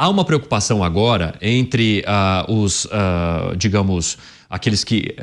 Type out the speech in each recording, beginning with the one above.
Há uma preocupação agora entre digamos, aqueles que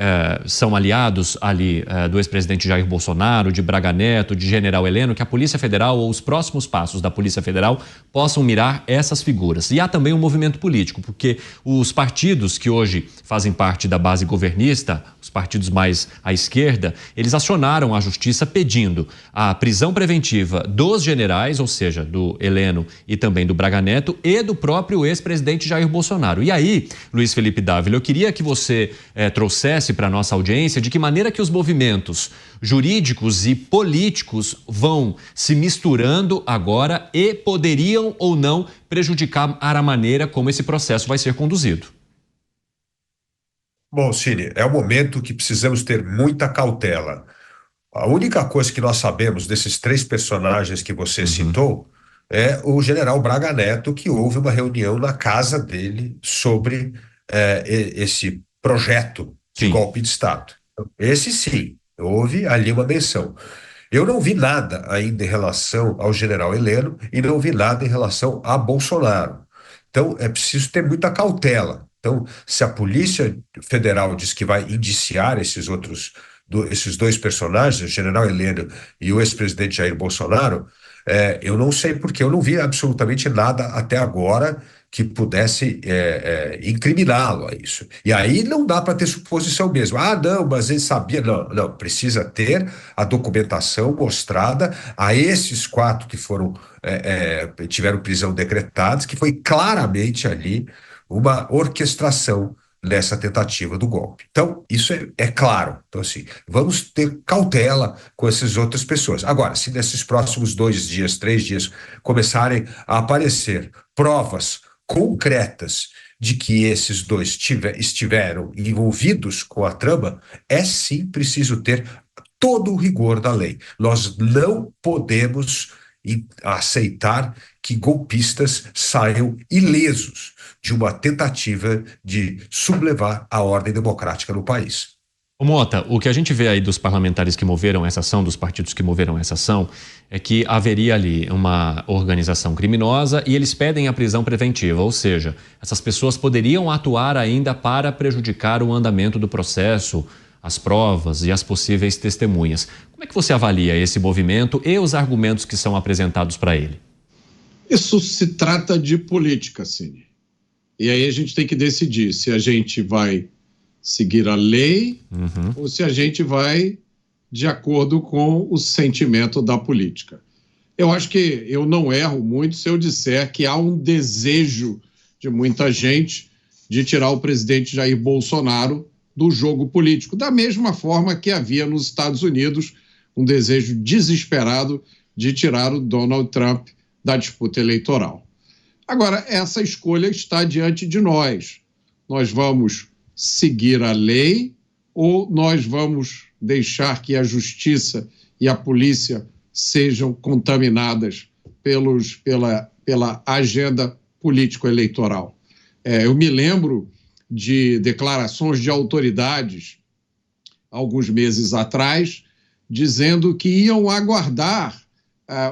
são aliados ali do ex-presidente Jair Bolsonaro, de Braga Neto, de General Heleno, que a Polícia Federal ou os próximos passos da Polícia Federal possam mirar essas figuras. E há também um movimento político, porque os partidos que hoje fazem parte da base governista, os partidos mais à esquerda, eles acionaram a justiça pedindo a prisão preventiva dos generais, ou seja, do Heleno e também do Braga Neto e do próprio ex-presidente Jair Bolsonaro. E aí, Luiz Felipe Dávila, eu queria que você trouxesse para a nossa audiência de que maneira que os movimentos jurídicos e políticos vão se misturando agora e poderiam ou não prejudicar a maneira como esse processo vai ser conduzido. Bom, Cine, é um momento que precisamos ter muita cautela. A única coisa que nós sabemos desses três personagens que você citou é o general Braga Neto, que houve uma reunião na casa dele sobre esse projeto de golpe de Estado. Esse sim, houve ali uma menção. Eu não vi nada ainda em relação ao general Heleno e não vi nada em relação a Bolsonaro. Então, é preciso ter muita cautela. Então, se a Polícia Federal diz que vai indiciar esses dois personagens, o general Heleno e o ex-presidente Jair Bolsonaro, eu não sei porque eu não vi absolutamente nada até agora que pudesse incriminá-lo a isso. E aí não dá para ter suposição mesmo. Ah, não, mas ele sabia. Não, não, precisa ter a documentação mostrada a esses quatro que tiveram prisão decretados, que foi claramente ali uma orquestração nessa tentativa do golpe. Então, isso é claro. Então, assim, vamos ter cautela com essas outras pessoas. Agora, se nesses próximos 2 dias, 3 dias, começarem a aparecer provas concretas de que esses dois estiveram envolvidos com a trama, é sim preciso ter todo o rigor da lei. Nós não podemos aceitar que golpistas saiam ilesos de uma tentativa de sublevar a ordem democrática no país. Ô Mota, o que a gente vê aí dos parlamentares que moveram essa ação, dos partidos que moveram essa ação, é que haveria ali uma organização criminosa e eles pedem a prisão preventiva, ou seja, essas pessoas poderiam atuar ainda para prejudicar o andamento do processo, as provas e as possíveis testemunhas. Como é que você avalia esse movimento e os argumentos que são apresentados para ele? Isso se trata de política, Cine. E aí a gente tem que decidir se a gente vai seguir a lei ou se a gente vai de acordo com o sentimento da política. Eu acho que eu não erro muito se eu disser que há um desejo de muita gente de tirar o presidente Jair Bolsonaro do jogo político, da mesma forma que havia nos Estados Unidos um desejo desesperado de tirar o Donald Trump da disputa eleitoral. Agora, essa escolha está diante de nós. Nós vamos seguir a lei ou nós vamos deixar que a justiça e a polícia sejam contaminadas pela agenda político-eleitoral? Eu me lembro de declarações de autoridades, alguns meses atrás, dizendo que iam aguardar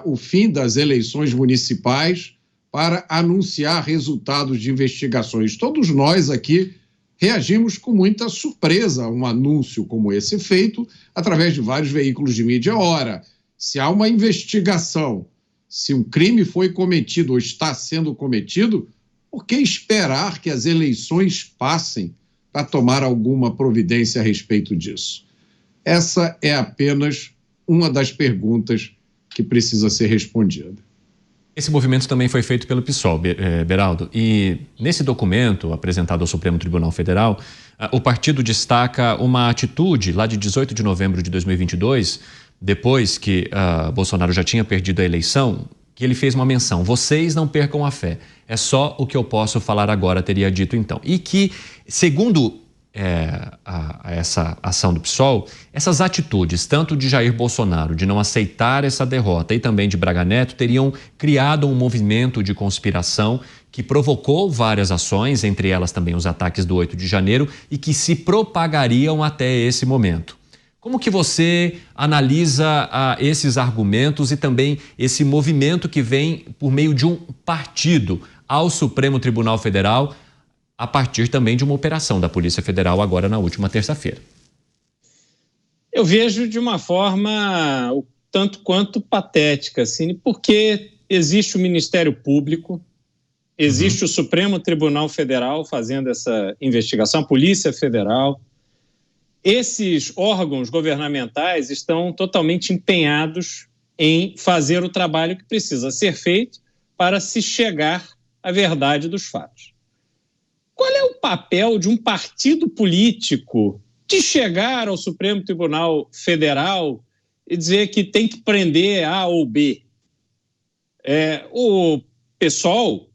o fim das eleições municipais para anunciar resultados de investigações. Todos nós aqui reagimos com muita surpresa a um anúncio como esse feito através de vários veículos de mídia. Ora, se há uma investigação, se um crime foi cometido ou está sendo cometido, por que esperar que as eleições passem para tomar alguma providência a respeito disso? Essa é apenas uma das perguntas que precisa ser respondida. Esse movimento também foi feito pelo PSOL, Beraldo, e nesse documento apresentado ao Supremo Tribunal Federal, o partido destaca uma atitude lá de 18 de novembro de 2022, depois que Bolsonaro já tinha perdido a eleição, que ele fez uma menção: vocês não percam a fé, é só o que eu posso falar agora, teria dito então. E que, segundo essa ação do PSOL, essas atitudes, tanto de Jair Bolsonaro, de não aceitar essa derrota, e também de Braga Neto, teriam criado um movimento de conspiração que provocou várias ações, entre elas também os ataques do 8 de janeiro, e que se propagariam até esse momento. Como que você analisa esses argumentos e também esse movimento que vem por meio de um partido ao Supremo Tribunal Federal, a partir também de uma operação da Polícia Federal agora na última terça-feira. Eu vejo de uma forma tanto quanto patética, assim, porque existe o Ministério Público, existe o Supremo Tribunal Federal fazendo essa investigação, a Polícia Federal. Esses órgãos governamentais estão totalmente empenhados em fazer o trabalho que precisa ser feito para se chegar à verdade dos fatos. Qual é o papel de um partido político de chegar ao Supremo Tribunal Federal e dizer que tem que prender A ou B? O PSOL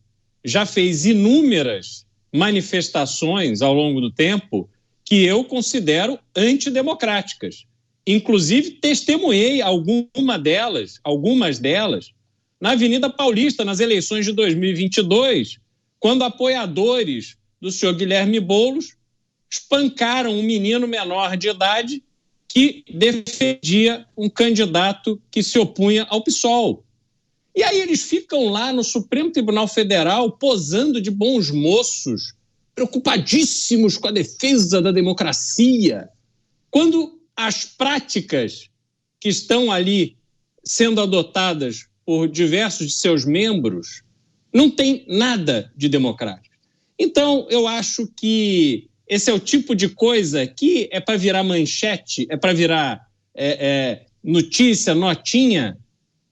já fez inúmeras manifestações ao longo do tempo que eu considero antidemocráticas. Inclusive, testemunhei algumas delas na Avenida Paulista, nas eleições de 2022, quando apoiadores do senhor Guilherme Boulos espancaram um menino menor de idade que defendia um candidato que se opunha ao PSOL. E aí eles ficam lá no Supremo Tribunal Federal posando de bons moços, preocupadíssimos com a defesa da democracia, quando as práticas que estão ali sendo adotadas por diversos de seus membros não tem nada de democrático. Então, eu acho que esse é o tipo de coisa que é para virar manchete, é para virar notícia, notinha,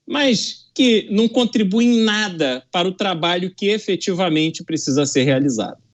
mas que não contribui em nada para o trabalho que efetivamente precisa ser realizado.